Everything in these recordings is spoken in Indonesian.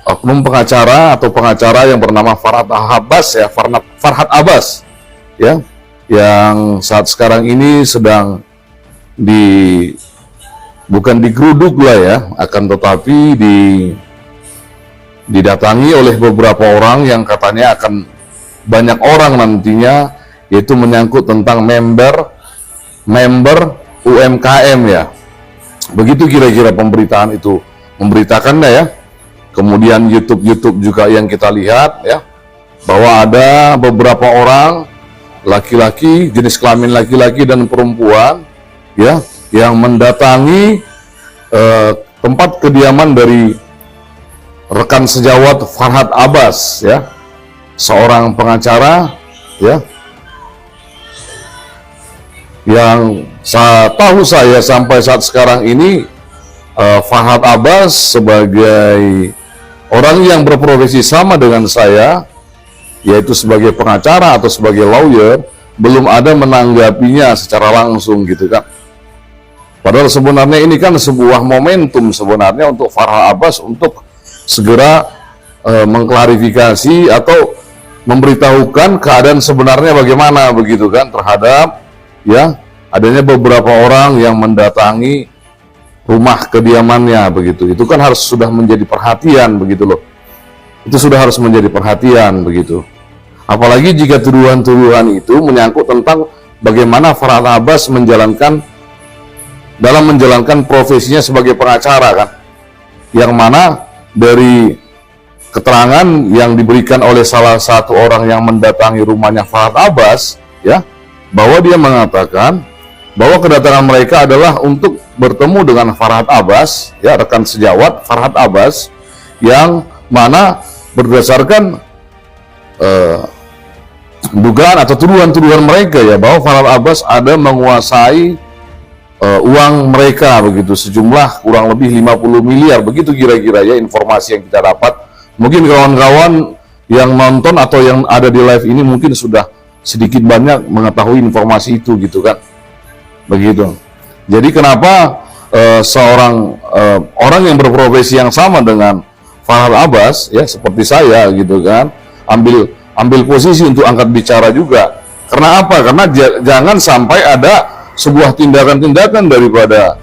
oknum pengacara atau pengacara yang bernama Farhad Abbas ya, Farhad Abbas ya, yang saat sekarang ini sedang bukan digeruduk lah ya, akan tetapi didatangi oleh beberapa orang yang katanya akan banyak orang nantinya, yaitu menyangkut tentang member UMKM ya. Begitu kira-kira pemberitaan itu memberitakannya ya. Kemudian YouTube juga yang kita lihat ya, bahwa ada beberapa orang laki-laki, jenis kelamin laki-laki dan perempuan ya, yang mendatangi tempat kediaman dari rekan sejawat Farhad Abbas ya, seorang pengacara ya, yang tahu saya sampai saat sekarang ini Farhad Abbas sebagai orang yang berprofesi sama dengan saya, yaitu sebagai pengacara atau sebagai lawyer, belum ada menanggapinya secara langsung gitu kan. Padahal sebenarnya ini kan sebuah momentum sebenarnya untuk Farhad Abbas untuk segera mengklarifikasi atau memberitahukan keadaan sebenarnya bagaimana begitu kan, terhadap ya adanya beberapa orang yang mendatangi rumah kediamannya begitu. Itu kan harus sudah menjadi perhatian begitu loh. Itu sudah harus menjadi perhatian begitu. Apalagi jika tuduhan-tuduhan itu menyangkut tentang bagaimana Farhad Abbas menjalankan profesinya sebagai pengacara kan. Yang mana dari keterangan yang diberikan oleh salah satu orang yang mendatangi rumahnya Farhad Abbas ya, bahwa dia mengatakan bahwa kedatangan mereka adalah untuk bertemu dengan Farhad Abbas ya, rekan sejawat Farhad Abbas, yang mana berdasarkan dugaan atau tuduhan-tuduhan mereka ya, bahwa Farhad Abbas ada menguasai uang mereka begitu, sejumlah kurang lebih 50 miliar begitu kira-kira ya, informasi yang kita dapat. Mungkin kawan-kawan yang nonton atau yang ada di live ini mungkin sudah sedikit banyak mengetahui informasi itu gitu kan, begitu. Jadi kenapa seorang orang yang berprofesi yang sama dengan Farhad Abbas ya, seperti saya gitu kan, ambil posisi untuk angkat bicara juga. Karena apa? Karena jangan sampai ada sebuah tindakan-tindakan daripada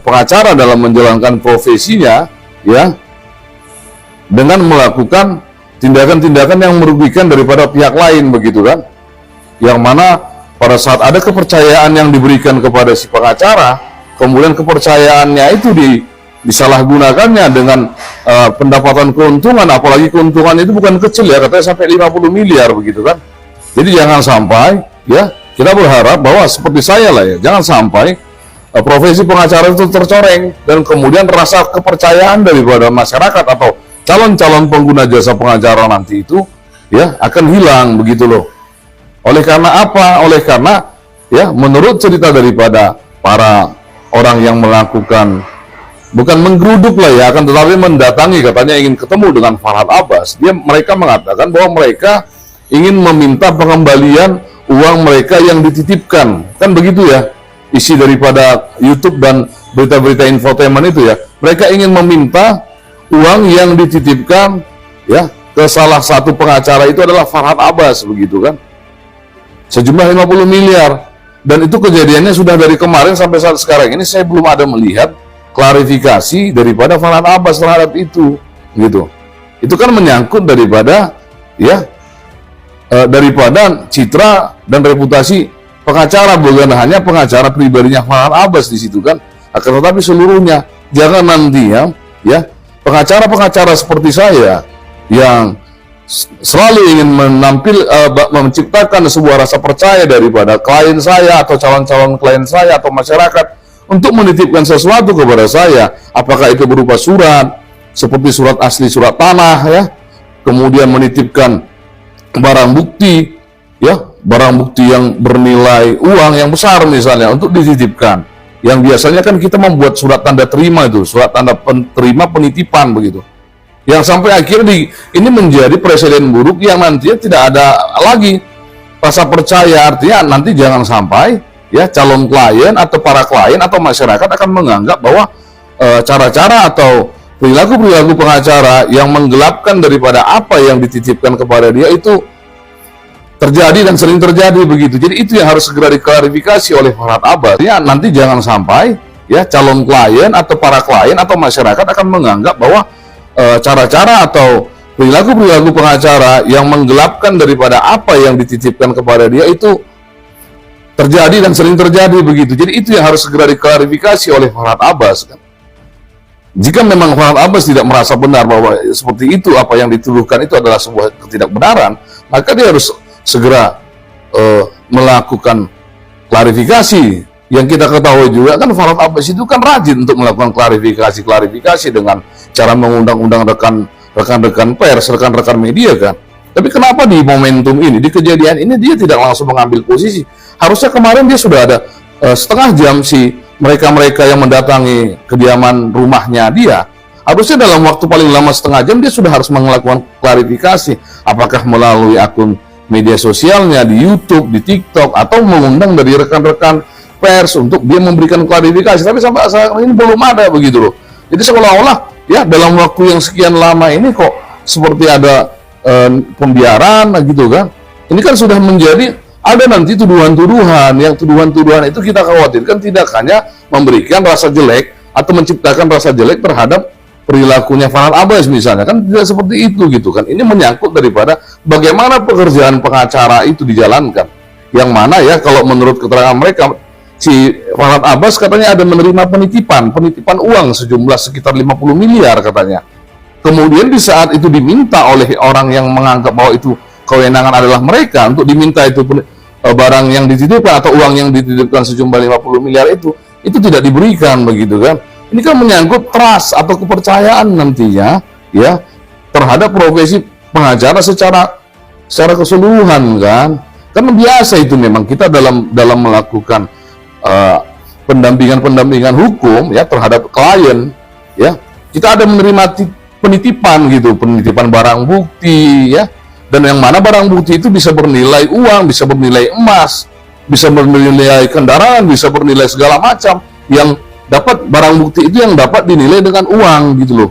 pengacara dalam menjalankan profesinya ya, dengan melakukan tindakan-tindakan yang merugikan daripada pihak lain begitu kan, yang mana pada saat ada kepercayaan yang diberikan kepada si pengacara, kemudian kepercayaannya itu disalahgunakannya dengan pendapatan keuntungan, apalagi keuntungan itu bukan kecil ya, katanya sampai 50 miliar begitu kan. Jadi jangan sampai ya, kita berharap bahwa seperti saya lah ya, jangan sampai profesi pengacara itu tercoreng dan kemudian rasa kepercayaan daripada masyarakat atau calon-calon pengguna jasa pengacara nanti itu ya akan hilang begitu loh. Oleh karena apa? Oleh karena ya, menurut cerita daripada para orang yang melakukan, bukan menggeruduk lah ya, akan tetapi mendatangi, katanya ingin ketemu dengan Farhad Abbas. Mereka mengatakan bahwa mereka ingin meminta pengembalian uang mereka yang dititipkan, kan begitu ya isi daripada YouTube dan berita-berita infotainment itu ya. Mereka ingin meminta uang yang dititipkan ya ke salah satu pengacara, itu adalah Farhad Abbas begitu kan, sejumlah 50 miliar. Dan itu kejadiannya sudah dari kemarin sampai saat sekarang ini saya belum ada melihat klarifikasi daripada Farhad Abbas terhadap itu gitu. Itu kan menyangkut daripada ya daripada citra dan reputasi pengacara, bukan hanya pengacara pribadinya Farhad Abbas di situ kan, akan tetapi seluruhnya. Jangan nanti ya pengacara-pengacara seperti saya yang selalu ingin menciptakan sebuah rasa percaya daripada klien saya atau calon-calon klien saya atau masyarakat untuk menitipkan sesuatu kepada saya, apakah itu berupa surat seperti surat asli, surat tanah ya, kemudian menitipkan barang bukti ya, barang bukti yang bernilai uang yang besar misalnya untuk dititipkan, yang biasanya kan kita membuat surat tanda terima, itu surat tanda terima penitipan begitu, yang sampai akhirnya ini menjadi presiden buruk yang nantinya tidak ada lagi rasa percaya. Artinya nanti jangan sampai ya calon klien atau para klien atau masyarakat akan menganggap bahwa cara-cara atau perilaku-perilaku pengacara yang menggelapkan daripada apa yang dititipkan kepada dia itu terjadi dan sering terjadi begitu. Jadi itu yang harus segera diklarifikasi oleh Farhad Abbas. Ya, nanti jangan sampai ya calon klien atau para klien atau masyarakat akan menganggap bahwa cara-cara atau perilaku-perilaku pengacara yang menggelapkan daripada apa yang dititipkan kepada dia itu terjadi dan sering terjadi begitu. Jadi itu yang harus segera diklarifikasi oleh Farhad Abbas kan. Jika memang Farhad Abbas tidak merasa benar bahwa seperti itu apa yang dituduhkan itu adalah sebuah ketidakbenaran, maka dia harus segera melakukan klarifikasi. Yang kita ketahui juga kan Farhad Abbas itu kan rajin untuk melakukan klarifikasi dengan cara mengundang-undang rekan-rekan pers, rekan-rekan media kan. Tapi kenapa di momentum ini, di kejadian ini dia tidak langsung mengambil posisi? Harusnya kemarin dia sudah ada setengah jam si mereka-mereka yang mendatangi kediaman rumahnya dia. Harusnya dalam waktu paling lama setengah jam dia sudah harus melakukan klarifikasi. Apakah melalui akun media sosialnya, di YouTube, di TikTok, atau mengundang dari rekan-rekan pers untuk dia memberikan klarifikasi. Tapi sampai saat ini belum ada begitu loh. Jadi seolah-olah ya dalam waktu yang sekian lama ini kok seperti ada pembiaran gitu kan. Ini kan sudah menjadi ada nanti tuduhan-tuduhan, yang tuduhan-tuduhan itu kita khawatirkan tidak hanya memberikan rasa jelek atau menciptakan rasa jelek terhadap perilakunya Farhad Abbas misalnya, kan tidak seperti itu gitu kan. Ini menyangkut daripada bagaimana pekerjaan pengacara itu dijalankan, yang mana ya kalau menurut keterangan mereka si Farhad Abbas katanya ada menerima penitipan uang sejumlah sekitar 50 miliar katanya. Kemudian di saat itu diminta oleh orang yang menganggap bahwa itu kewenangan adalah mereka untuk diminta itu barang yang dititipkan atau uang yang dititipkan sejumlah 50 miliar itu tidak diberikan begitu kan. Ini kan menyangkut trust atau kepercayaan nantinya ya terhadap profesi pengacara secara keseluruhan kan. Karena biasa itu memang kita dalam melakukan pendampingan hukum ya terhadap klien ya, kita ada menerima penitipan gitu, penitipan barang bukti ya, dan yang mana barang bukti itu bisa bernilai uang, bisa bernilai emas, bisa bernilai kendaraan, bisa bernilai segala macam yang dapat barang bukti itu yang dapat dinilai dengan uang gitu loh,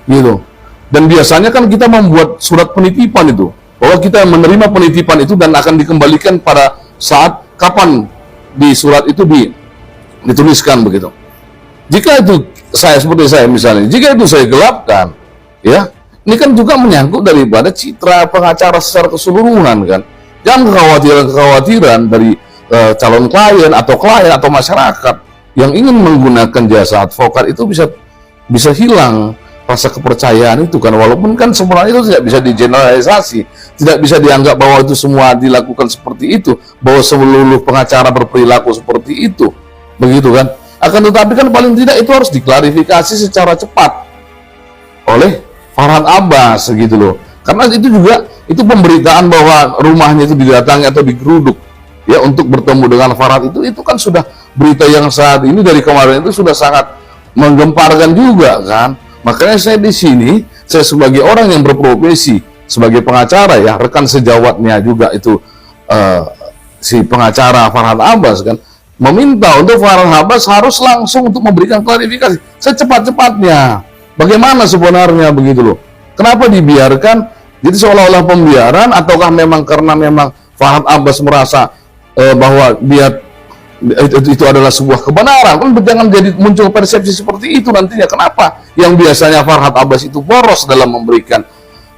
gitu. Dan biasanya kan kita membuat surat penitipan itu, bahwa kita menerima penitipan itu dan akan dikembalikan pada saat kapan di surat itu dituliskan begitu. Jika itu seperti saya misalnya, jika itu saya gelapkan, ya, ini kan juga menyangkut daripada citra pengacara secara keseluruhan kan. Jangan kekhawatiran dari calon klien atau masyarakat yang ingin menggunakan jasa advokat itu bisa hilang rasa kepercayaan itu kan, walaupun kan sebenarnya itu tidak bisa digeneralisasi, tidak bisa dianggap bahwa itu semua dilakukan seperti itu, bahwa seluruh pengacara berperilaku seperti itu, begitu kan. Akan tetapi kan paling tidak itu harus diklarifikasi secara cepat oleh Farhad Abbas gitu loh, karena itu juga itu pemberitaan bahwa rumahnya itu didatangi atau digeruduk ya untuk bertemu dengan Farhad itu kan sudah berita yang saat ini dari kemarin itu sudah sangat menggemparkan juga kan. Makanya saya di sini, saya sebagai orang yang berprofesi sebagai pengacara ya, rekan sejawatnya juga itu si pengacara Farhad Abbas kan, meminta untuk Farhad Abbas harus langsung untuk memberikan klarifikasi secepat-cepatnya. Bagaimana sebenarnya begitu loh? Kenapa dibiarkan? Jadi seolah-olah pembiaran, ataukah memang karena memang Farhad Abbas merasa bahwa dia itu adalah sebuah kebenaran? Kan jangan jadi muncul persepsi seperti itu nantinya. Kenapa yang biasanya Farhad Abbas itu boros dalam memberikan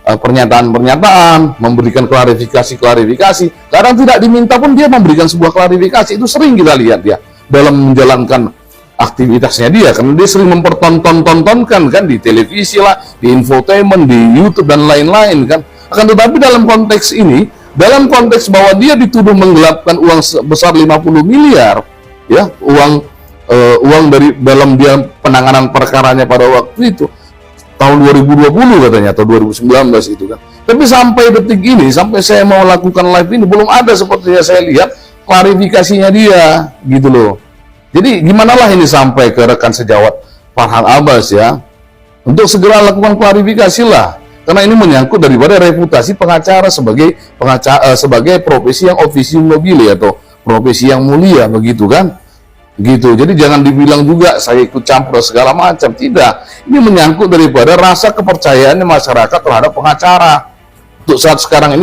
pernyataan-pernyataan, memberikan klarifikasi, kadang tidak diminta pun dia memberikan sebuah klarifikasi. Itu sering kita lihat ya dalam menjalankan aktivitasnya dia, karena dia sering mempertontonkan kan di televisi lah, di infotainment, di YouTube dan lain-lain kan. Akan tetapi dalam konteks ini, dalam konteks bahwa dia dituduh menggelapkan uang sebesar 50 miliar ya, uang dari dalam dia penanganan perkaranya pada waktu itu tahun 2020 katanya atau 2019 itu kan. Tapi sampai detik ini, sampai saya mau lakukan live ini belum ada seperti yang saya lihat klarifikasinya dia gitu loh. Jadi gimana lah ini sampai ke rekan sejawat Farhad Abbas ya, untuk segera lakukan klarifikasi lah. Karena ini menyangkut daripada reputasi pengacara sebagai profesi yang officium nobile atau profesi yang mulia begitu kan. gitu. Jadi jangan dibilang juga saya ikut campur segala macam, tidak. Ini menyangkut daripada rasa kepercayaannya masyarakat terhadap pengacara. Untuk saat sekarang ini